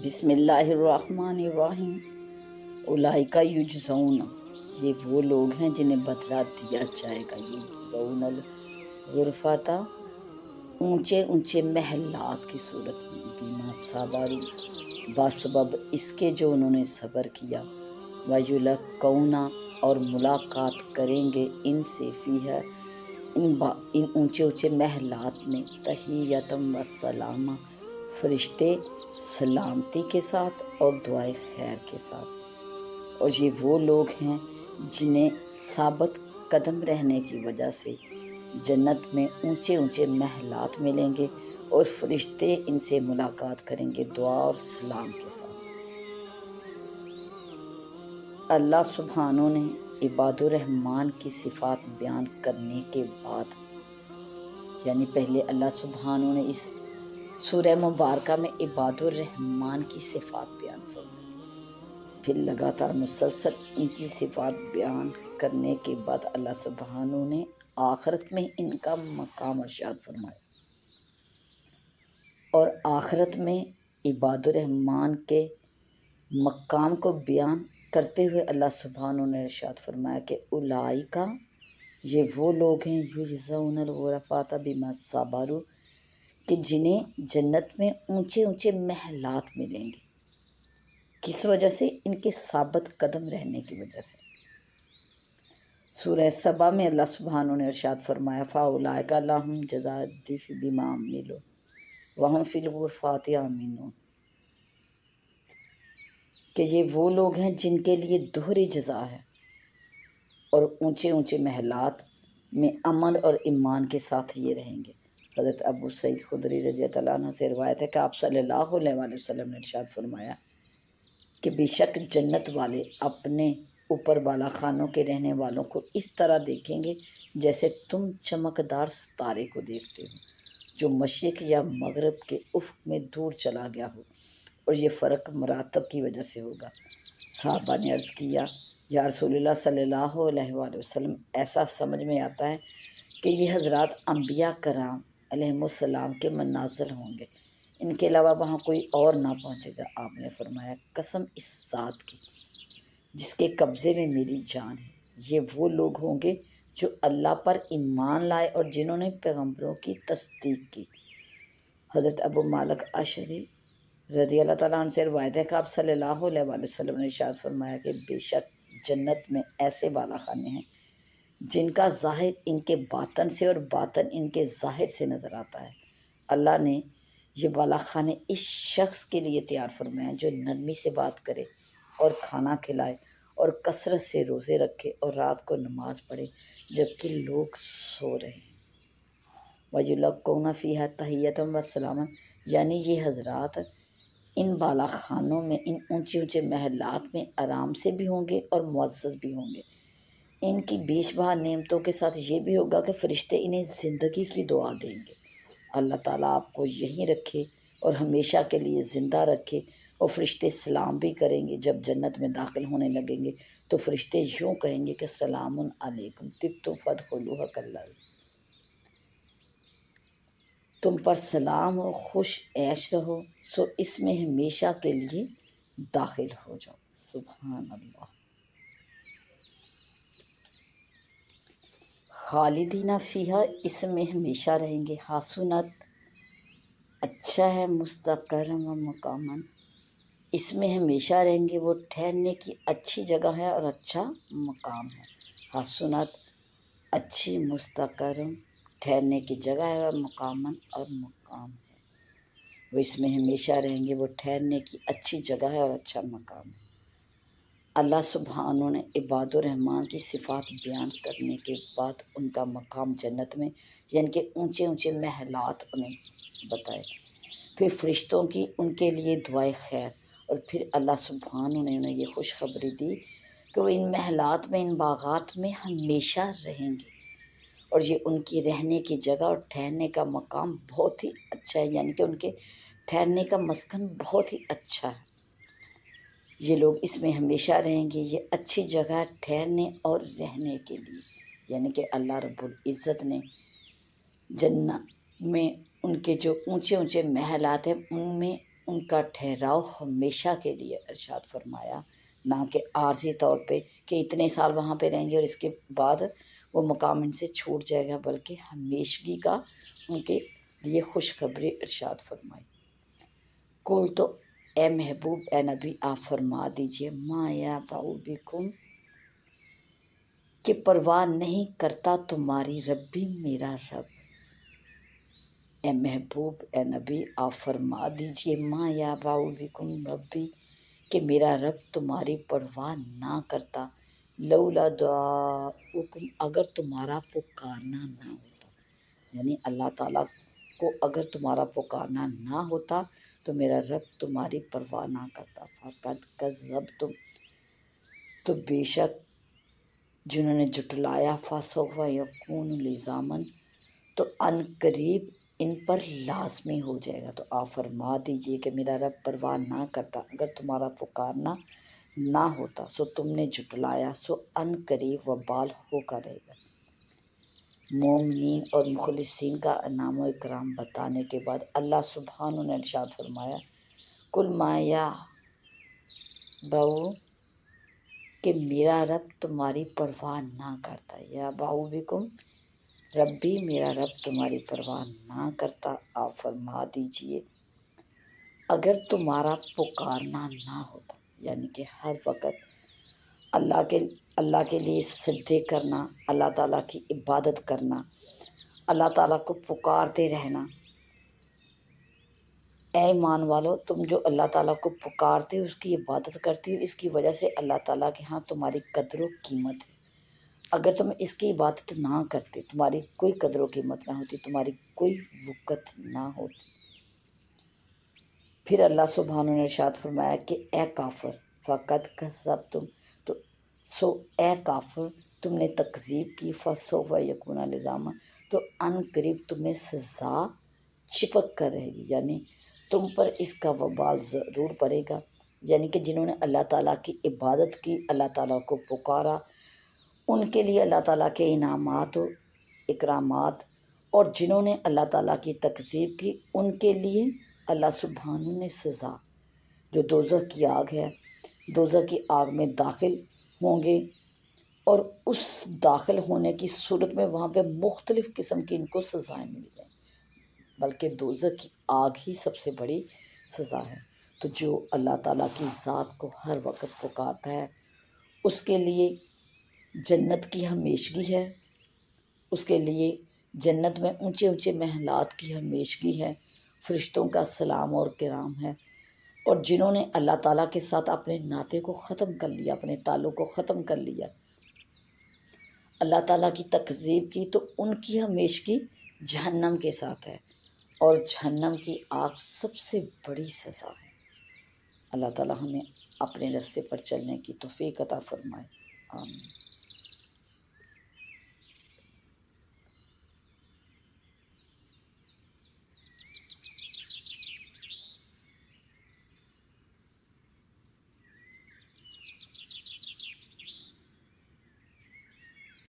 بسم اللہ الرحمن الرحیم۔ اولئک یجزون، یہ وہ لوگ ہیں جنہیں بدلہ دیا جائے گا، یجزون الغرفۃ، اونچے اونچے محلات کی صورت میں، بما صبروا، بسبب اس کے جو انہوں نے صبر کیا، ویلقون، اور ملاقات کریں گے ان سے فیہا، ان اونچے اونچے محلات میں، تحیتم و سلامہ، فرشتے سلامتی کے ساتھ اور دعائے خیر کے ساتھ۔ اور یہ وہ لوگ ہیں جنہیں ثابت قدم رہنے کی وجہ سے جنت میں اونچے اونچے محلات ملیں گے اور فرشتے ان سے ملاقات کریں گے دعا اور سلام کے ساتھ۔ اللہ سبحانہ نے عباد الرحمن کی صفات بیان کرنے کے بعد، یعنی پہلے اللہ سبحانہ نے اس سورہ مبارکہ میں عباد الرحمن کی صفات بیان فرمائی، پھر لگاتار مسلسل ان کی صفات بیان کرنے کے بعد اللہ سبحانہ نے آخرت میں ان کا مقام ارشاد فرمایا، اور آخرت میں عباد الرحمن کے مقام کو بیان کرتے ہوئے اللہ سبحانہ نے ارشاد فرمایا کہ اولئک، یہ وہ لوگ ہیں، یجزون الغرفۃ بما صبروا، کہ جنہیں جنت میں اونچے اونچے محلات ملیں گے، کس وجہ سے؟ ان کے ثابت قدم رہنے کی وجہ سے۔ سورہ سبا میں اللہ سبحانہ نے ارشاد فرمایا فَأُولَئِكَ لَهُمْ جَزَاءُ الضِّعْفِ بِمَا عَمِلُوا وَهُمْ فِي الْغُرُفَاتِ آمِنُونَ، کہ یہ وہ لوگ ہیں جن کے لیے دوہری جزا ہے اور اونچے اونچے محلات میں امن اور ایمان کے ساتھ یہ رہیں گے۔ حضرت ابو سعید خدری رضی اللہ عنہ سے روایت ہے کہ آپ صلی اللہ علیہ وآلہ وسلم نے ارشاد فرمایا کہ بے شک جنت والے اپنے اوپر بالا خانوں کے رہنے والوں کو اس طرح دیکھیں گے جیسے تم چمکدار ستارے کو دیکھتے ہو جو مشرق یا مغرب کے افق میں دور چلا گیا ہو، اور یہ فرق مراتب کی وجہ سے ہوگا۔ صحابہ نے عرض کیا یا رسول اللہ صلی اللہ علیہ وآلہ وسلم، ایسا سمجھ میں آتا ہے کہ یہ حضرات انبیاء کرام علیہ السلام کے منازل ہوں گے، ان کے علاوہ وہاں کوئی اور نہ پہنچے گا۔ آپ نے فرمایا قسم اس ذات کی جس کے قبضے میں میری جان ہے، یہ وہ لوگ ہوں گے جو اللہ پر ایمان لائے اور جنہوں نے پیغمبروں کی تصدیق کی۔ حضرت ابو مالک اشعری رضی اللہ تعالیٰ عنہ سے روایت ہے کہ آپ صلی اللہ علیہ وآلہ وسلم نے ارشاد فرمایا کہ بے شک جنت میں ایسے بالا خانے ہیں جن کا ظاہر ان کے باطن سے اور باطن ان کے ظاہر سے نظر آتا ہے۔ اللہ نے یہ بالا خانے اس شخص کے لیے تیار فرمائے جو نرمی سے بات کرے اور کھانا کھلائے اور کثرت سے روزے رکھے اور رات کو نماز پڑھے جبکہ لوگ سو رہے ہیں۔ وَيُلَقَّوْنَ فِيهَا تَحِيَّةً وَسَلَامًا، یعنی یہ حضرات ان بالا خانوں میں، ان اونچے اونچے محلات میں آرام سے بھی ہوں گے اور معزز بھی ہوں گے۔ ان کی بیش بہا نعمتوں کے ساتھ یہ بھی ہوگا کہ فرشتے انہیں زندگی کی دعا دیں گے، اللہ تعالیٰ آپ کو یہیں رکھے اور ہمیشہ کے لیے زندہ رکھے۔ اور فرشتے سلام بھی کریں گے جب جنت میں داخل ہونے لگیں گے تو فرشتے یوں کہیں گے کہ سلام علیکم طبتم فادخلوہا خالدین، تم پر سلام ہو، خوش عیش رہو، سو اس میں ہمیشہ کے لیے داخل ہو جاؤ۔ سبحان اللہ۔ خالدین فیہا، اس میں ہمیشہ رہیں گے، حسنت، اچھا ہے، مستقرا و مقامن، اس میں ہمیشہ رہیں گے، وہ ٹھہرنے کی اچھی جگہ ہے اور اچھا مقام ہے۔ حسنت، اچھی، مستقرن، ٹھہرنے کی جگہ ہے، اور مقامن، اور مقام ہے، وہ اس میں ہمیشہ رہیں گے، وہ ٹھہرنے کی اچھی جگہ ہے اور اچھا مقام ہے۔ اللہ سبحانہ نے عباد الرحمن کی صفات بیان کرنے کے بعد ان کا مقام جنت میں، یعنی کہ اونچے اونچے محلات انہیں بتائے، پھر فرشتوں کی ان کے لیے دعائے خیر، اور پھر اللہ سبحانہ نے انہیں یہ خوشخبری دی کہ وہ ان محلات میں، ان باغات میں ہمیشہ رہیں گے، اور یہ ان کی رہنے کی جگہ اور ٹھہرنے کا مقام بہت ہی اچھا ہے، یعنی کہ ان کے ٹھہرنے کا مسکن بہت ہی اچھا ہے۔ یہ لوگ اس میں ہمیشہ رہیں گے، یہ اچھی جگہ ٹھہرنے اور رہنے کے لیے، یعنی کہ اللہ رب العزت نے جنت میں ان کے جو اونچے اونچے محلات ہیں ان میں ان کا ٹھہراؤ ہمیشہ کے لیے، ارشاد فرمایا، نہ کہ عارضی طور پہ کہ اتنے سال وہاں پہ رہیں گے اور اس کے بعد وہ مقام ان سے چھوٹ جائے گا، بلکہ ہمیشگی کا ان کے لیے خوشخبری ارشاد فرمائی۔ کل تو اے محبوب، اے نبی، آپ فرما دیجئے، ما یعبأ بکم، کہ پرواہ نہیں کرتا تمہاری ربی، میرا رب۔ اے محبوب، اے نبی، آپ فرما دیجئے، ما یعبأ بکم ربی، کہ میرا رب تمہاری پرواہ نہ کرتا، لولا دعاؤکم، اگر تمہارا پکارنا نہ ہوتا، یعنی اللہ تعالیٰ کو اگر تمہارا پکارنا نہ ہوتا تو میرا رب تمہاری پرواہ نہ کرتا۔ فقط کذبتم، تو بے شک جنہوں نے جھٹلایا، فسوف یکون لزاما، تو ان قریب ان پر لازمی ہو جائے گا۔ تو آپ فرما دیجئے کہ میرا رب پرواہ نہ کرتا، اگر تمہارا پکارنا نہ ہوتا، سو تم نے جھٹلایا، سو ان قریب وبال ہو کر رہے گا۔ مومنین اور مخلصین کا انعام و اکرام بتانے کے بعد اللہ سبحانہ نے ارشاد فرمایا، کل ما یعبأ، کہ میرا رب تمہاری پرواہ نہ کرتا، یعبأ بکم ربی، میرا رب تمہاری پرواہ نہ کرتا۔ آپ فرما دیجئے اگر تمہارا پکارنا نہ ہوتا، یعنی کہ ہر وقت اللہ کے لیے سجدے کرنا، اللہ تعالیٰ کی عبادت کرنا، اللہ تعالیٰ کو پکارتے رہنا۔ اے ایمان والو، تم جو اللہ تعالیٰ کو پکارتے ہو، اس کی عبادت کرتے ہو، اس کی وجہ سے اللہ تعالیٰ کے ہاں تمہاری قدر و قیمت ہے۔ اگر تم اس کی عبادت نہ کرتے، تمہاری کوئی قدر و قیمت نہ ہوتی، تمہاری کوئی وقت نہ ہوتی۔ پھر اللہ سبحانہ نے ارشاد فرمایا کہ اے کافر، فقط کذبتم، تو سو اے کافر تم نے تکذیب کی، فسوف یکون لزاما، تو ان قریب تمہیں سزا چپک کر رہے گی، یعنی تم پر اس کا وبال ضرور پڑے گا۔ یعنی کہ جنہوں نے اللہ تعالیٰ کی عبادت کی، اللہ تعالیٰ کو پکارا، ان کے لیے اللہ تعالیٰ کے انعامات و اکرامات، اور جنہوں نے اللہ تعالیٰ کی تکذیب کی، ان کے لیے اللہ سبحانہ نے سزا، جو دوزخ کی آگ ہے، دوزخ کی آگ میں داخل ہوں گے، اور اس داخل ہونے کی صورت میں وہاں پہ مختلف قسم کی ان کو سزائیں مل جائیں، بلکہ دوزخ کی آگ ہی سب سے بڑی سزا ہے۔ تو جو اللہ تعالیٰ کی ذات کو ہر وقت پکارتا ہے، اس کے لیے جنت کی ہمیشگی ہے، اس کے لیے جنت میں اونچے اونچے محلات کی ہمیشگی ہے، فرشتوں کا سلام اور کرام ہے۔ اور جنہوں نے اللہ تعالیٰ کے ساتھ اپنے ناطے کو ختم کر لیا، اپنے تعلق کو ختم کر لیا، اللہ تعالیٰ کی تکذیب کی، تو ان کی ہمیشگی جہنم کے ساتھ ہے، اور جہنم کی آگ سب سے بڑی سزا ہے۔ اللہ تعالیٰ ہمیں اپنے راستے پر چلنے کی توفیق عطا فرمائے، آمین۔